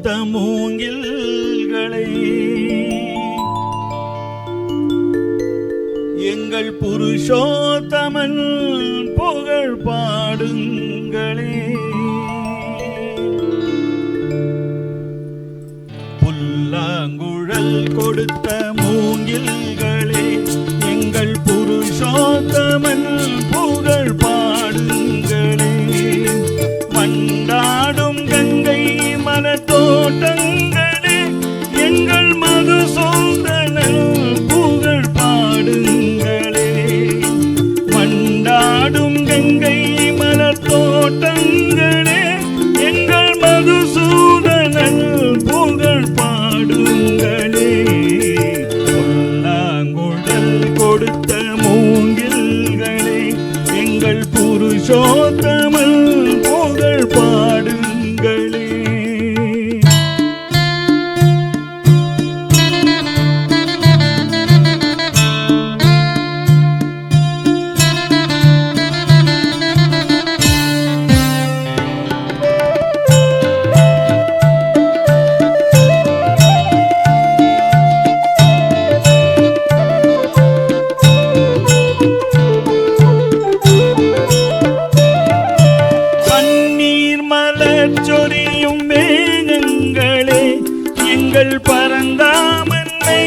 கொடுத்த மூங்கில்களை எங்கள் புருஷோத்தமன் புகழ் பாடுங்களே. புல்லாங்குழல் கொடுத்த மூங்கில்களே எங்கள் புருஷோத்தமன் புகழ் பாடுங்களே. மண்டாடும் கங்கை மலத்தோட்டங்களே எங்கள் மதுசூதனன் புகழ் பாடுங்களே. மண்டாடும் கங்கை மலத்தோட்டங்களே எங்கள் மதுசூதனன் புகழ் பாடுங்களே. புல்லாங்குழல் கொடுத்த மூங்கில்களே எங்கள் புருஷோத்தமன் புகழ் பாடுங்களே. சொரியும் மேகங்களே எங்கள் பரந்தாமன்னை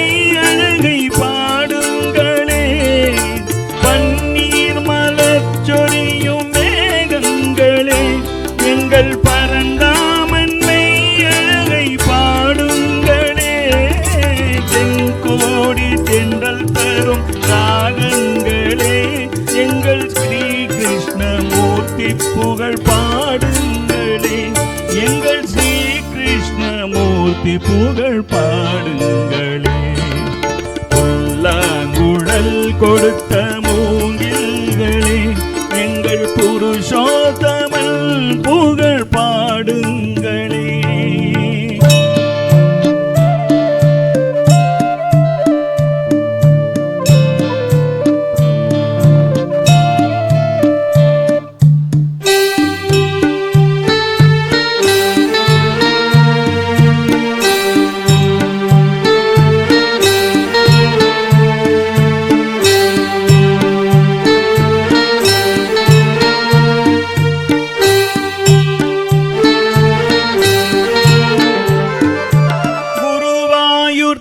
அழகை பாடுங்களே. பன்னீர் மலர் சொரியும் மேகங்களே எங்கள் பரந்தாமன்னை அழகை பாடுங்களே. தென்கோடி தென்றல் தரும் ராகங்களே எங்கள் ஸ்ரீ கிருஷ்ணமூர்த்தி புகழ் பாடுங்களே. எங்கள் ஸ்ரீ கிருஷ்ணமூர்த்தி புகழ் பாடுங்களே. புல்லாங்குழல் கொடுத்த மூங்கில்களே எங்கள் புருஷோத்தமன் புகழ் பாடுங்களே.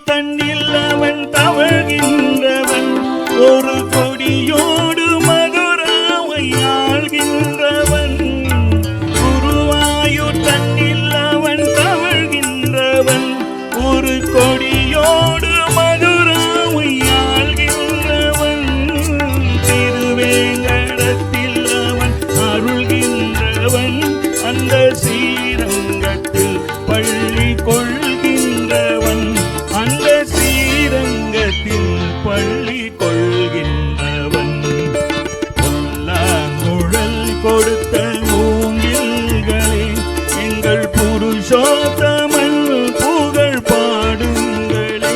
தன்னில் அவன் தவழ்கின்றவன் ஒரு கொடியோடு மதுராவை ஆள்கின்றவன். குருவாயூர் தன்னில் அவன் தவழ்கின்றவன் ஒரு கொடியோடு மதுராவை ஆள்கின்றவன். திருவேங்கடத்தில் அவன் அருள்கின்றவன் அந்த ஸ்ரீரங்கத்தில் பள்ளி கொள்கின்றவன். அந்த ஸ்ரீரங்கத்தில் பள்ளி கொள்கின்றவன். புல்லாங்குழல் கொடுத்த மூங்கில்களே எங்கள் புருஷோத்தமன் புகழ் பாடுங்களே.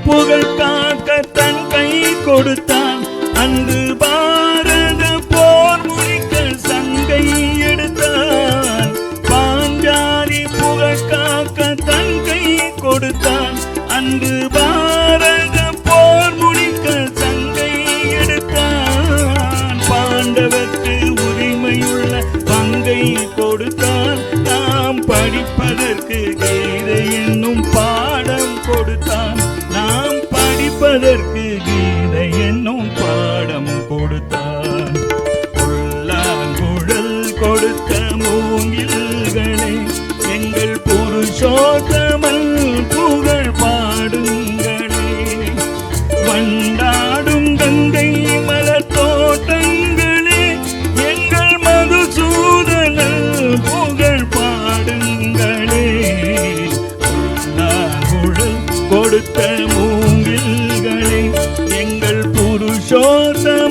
புகழ் காக்க தன் கை கொடுத்தான் அன்று பாரத போர் முடிக்க சங்கை எடுத்தான். பாஞ்சாலி புகழ் காக்க தன் கை கொடுத்தான் அன்று பாரத போர் முடிக்க சங்கை எடுத்தான். பாண்டவர்க்கு உரிமையுள்ள பங்கை கொடுத்தான். நாம் படிப்பதற்கு கீதை என்னும் பாடம் கொடுத்தான். நாம் படிப்பதற்கு கீதை என்னும் பாடம் கொடுத்தான். புல்லாங்குழல் கொடுத்த மூங்கில்களே எங்கள் புருஷோத்தமன் புகழ் பாடுங்களே. வண்டாடும் கங்கை மலர் தோட்டங்களே எங்கள் மதுசூதனன் புகழ் பாடுங்களே. புல்லாங்குழல் புருஷோத்தம